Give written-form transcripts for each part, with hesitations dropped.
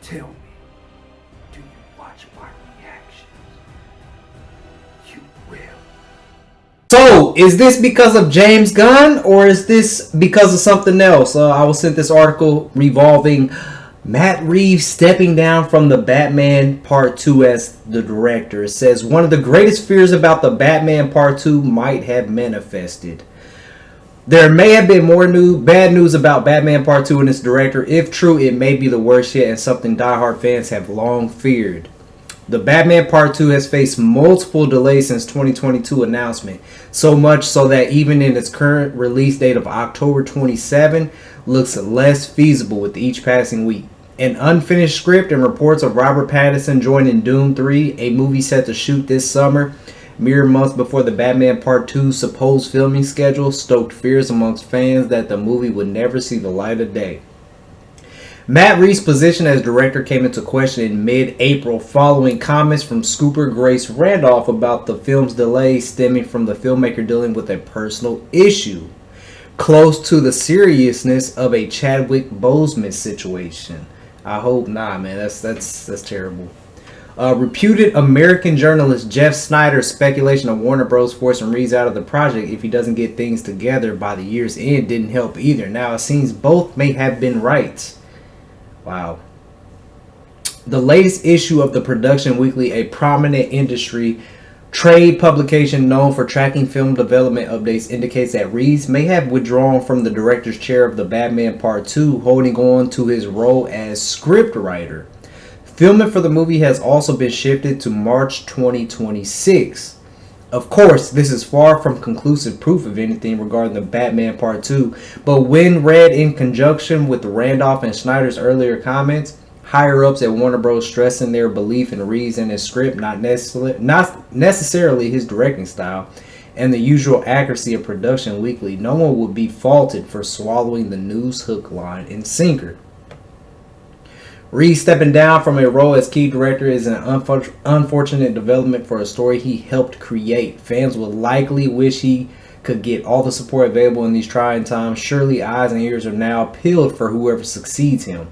Tell me, do you watch my reactions? You will. So, is this because of James Gunn or is this because of something else? I was sent this article revolving Matt Reeves stepping down from the Batman Part 2 as the director. It says one of the greatest fears about the Batman Part 2 might have manifested. There may have been more bad news about Batman Part 2 and its director. If true, it may be the worst yet and something diehard fans have long feared. The Batman Part 2 has faced multiple delays since 2022 announcement. So much so that even in its current release date of October 27 looks less feasible with each passing week. An unfinished script and reports of Robert Pattinson joining Doom 3, a movie set to shoot this summer, mere months before the Batman Part 2's supposed filming schedule, stoked fears amongst fans that the movie would never see the light of day. Matt Reeves' position as director came into question in mid-April following comments from scooper Grace Randolph about the film's delay stemming from the filmmaker dealing with a personal issue close to the seriousness of a Chadwick Boseman situation. I hope not, man. That's terrible. Reputed American journalist Jeff Snyder's speculation of Warner Bros. Forcing Reeves out of the project if he doesn't get things together by the year's end didn't help either. Now it seems both may have been right. Wow. The latest issue of the Production Weekly, a prominent industry trade publication known for tracking film development updates, indicates that Reeves may have withdrawn from the director's chair of the Batman Part 2, holding on to his role as scriptwriter. Filming for the movie has also been shifted to March 2026. Of course, this is far from conclusive proof of anything regarding the Batman Part 2, but when read in conjunction with Randolph and Snyder's earlier comments, higher-ups at Warner Bros. Stressing their belief in Reeves and his script, not necessarily his directing style, and the usual accuracy of Production Weekly, no one would be faulted for swallowing the news hook, line, and sinker. Reeves stepping down from a role as key director is an unfortunate development for a story he helped create. Fans would likely wish he could get all the support available in these trying times. Surely eyes and ears are now peeled for whoever succeeds him.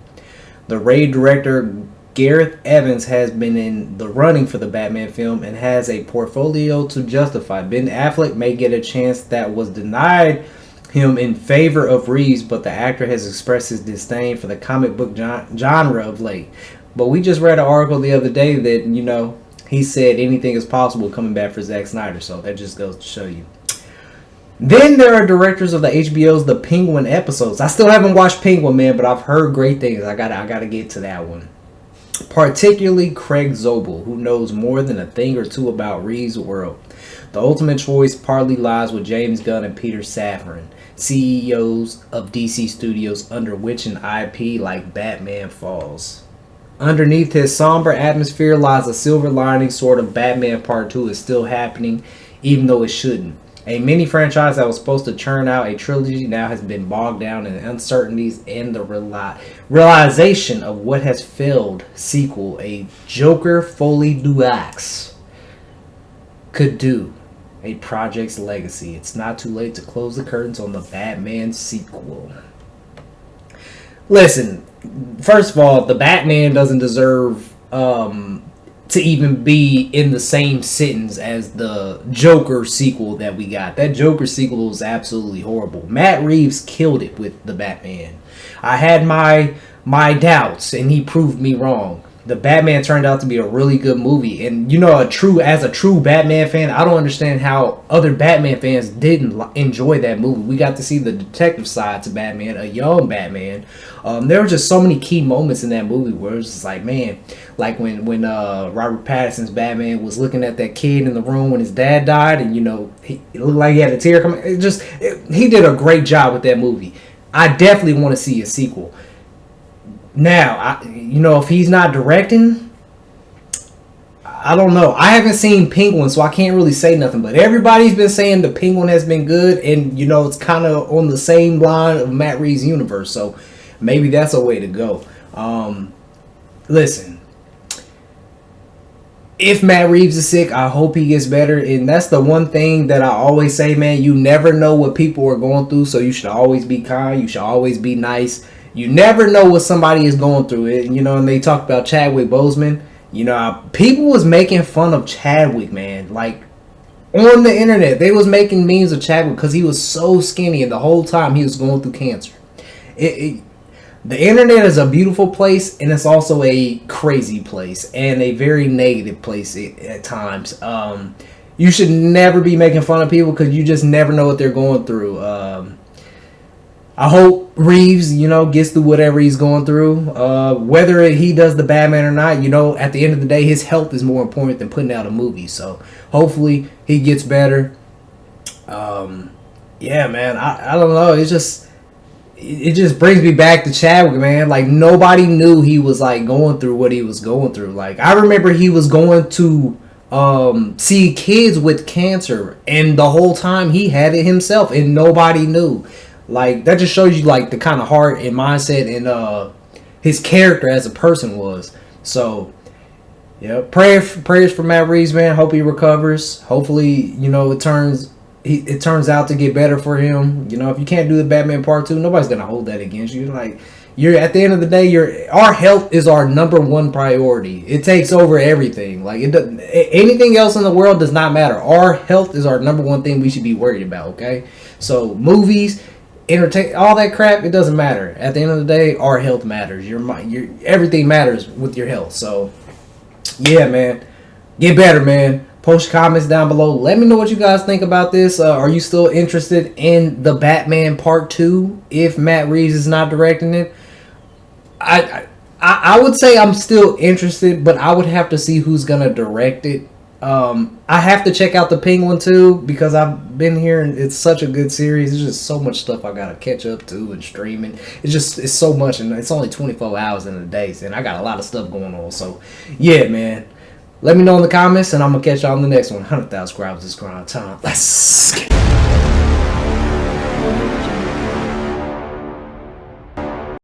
The Raid director Gareth Evans has been in the running for the Batman film and has a portfolio to justify. Ben Affleck may get a chance that was denied him in favor of Reeves, but the actor has expressed his disdain for the comic book genre of late. But we just read an article the other day that, he said anything is possible coming back for Zack Snyder, so that just goes to show you. Then there are directors of the HBO's The Penguin episodes. I still haven't watched Penguin, man, but I've heard great things. I gotta get to that one. Particularly Craig Zobel, who knows more than a thing or two about Reeves' world. The ultimate choice partly lies with James Gunn and Peter Safran, CEOs of DC Studios, under which an IP like Batman falls. Underneath his somber atmosphere lies a silver lining, sort of. Batman Part 2 is still happening, even though it shouldn't. A mini franchise that was supposed to churn out a trilogy now has been bogged down in uncertainties and the realization of what has failed sequel, a Joker Foley Duax, could do. A project's legacy. It's not too late to close the curtains on the Batman sequel. Listen, first of all, the Batman doesn't deserve to even be in the same sentence as the Joker sequel that we got. That Joker sequel was absolutely horrible. Matt Reeves killed it with the Batman. I had my doubts, and he proved me wrong. The Batman turned out to be a really good movie, and as a true Batman fan, I don't understand how other Batman fans didn't enjoy that movie. We got to see the detective side to Batman, a young Batman. There were just so many key moments in that movie where it was just like, man, like when Robert Pattinson's Batman was looking at that kid in the room when his dad died, and it looked like he had a tear coming. He did a great job with that movie. I definitely want to see a sequel. Now, if he's not directing, I don't know. I haven't seen Penguin, so I can't really say nothing. But everybody's been saying the Penguin has been good, and it's kind of on the same line of Matt Reeves' universe. So maybe that's a way to go. Listen, if Matt Reeves is sick, I hope he gets better. And that's the one thing that I always say, man. You never know what people are going through, so you should always be kind. You should always be nice. you never know what somebody is going through. It, and they talked about Chadwick Boseman. People was making fun of Chadwick, man. Like, on the internet, they was making memes of Chadwick because he was so skinny, and the whole time he was going through cancer. The internet is a beautiful place, and it's also a crazy place, and a very negative place at times. You should never be making fun of people because you just never know what they're going through. I hope Reeves, gets through whatever he's going through. Whether he does the Batman or not, at the end of the day, his health is more important than putting out a movie. So hopefully he gets better. Yeah, man. I don't know. It just brings me back to Chadwick, man. Like, nobody knew he was like going through what he was going through. Like, I remember he was going to see kids with cancer, and the whole time he had it himself, and nobody knew. Like, that just shows you like the kind of heart and mindset and his character as a person was. So yeah, prayers for Matt Reeves, man. Hope he recovers. Hopefully, it turns out to get better for him. If you can't do the Batman Part 2, nobody's gonna hold that against you. Like, you're at the end of the day, our health is our number one priority. It takes over everything. Like, anything else in the world does not matter. Our health is our number one thing we should be worried about. Okay, so movies, entertain, all that crap, it doesn't matter. At the end of the day, our health matters. Your everything matters with your health. So yeah, man, get better, man. Post comments down below. Let me know what you guys think about this. Are you still interested in the Batman Part 2 if Matt Reeves is not directing it? I would say I'm still interested, but I would have to see who's gonna direct it. I have to check out the Penguin too because I've been here and it's such a good series. There's just so much stuff I gotta catch up to and streaming. It's so much, and it's only 24 hours in a day, and I got a lot of stuff going on. So yeah, man. Let me know in the comments, and I'm gonna catch y'all on the next one. 100,000 subscribers is grind time. Let's get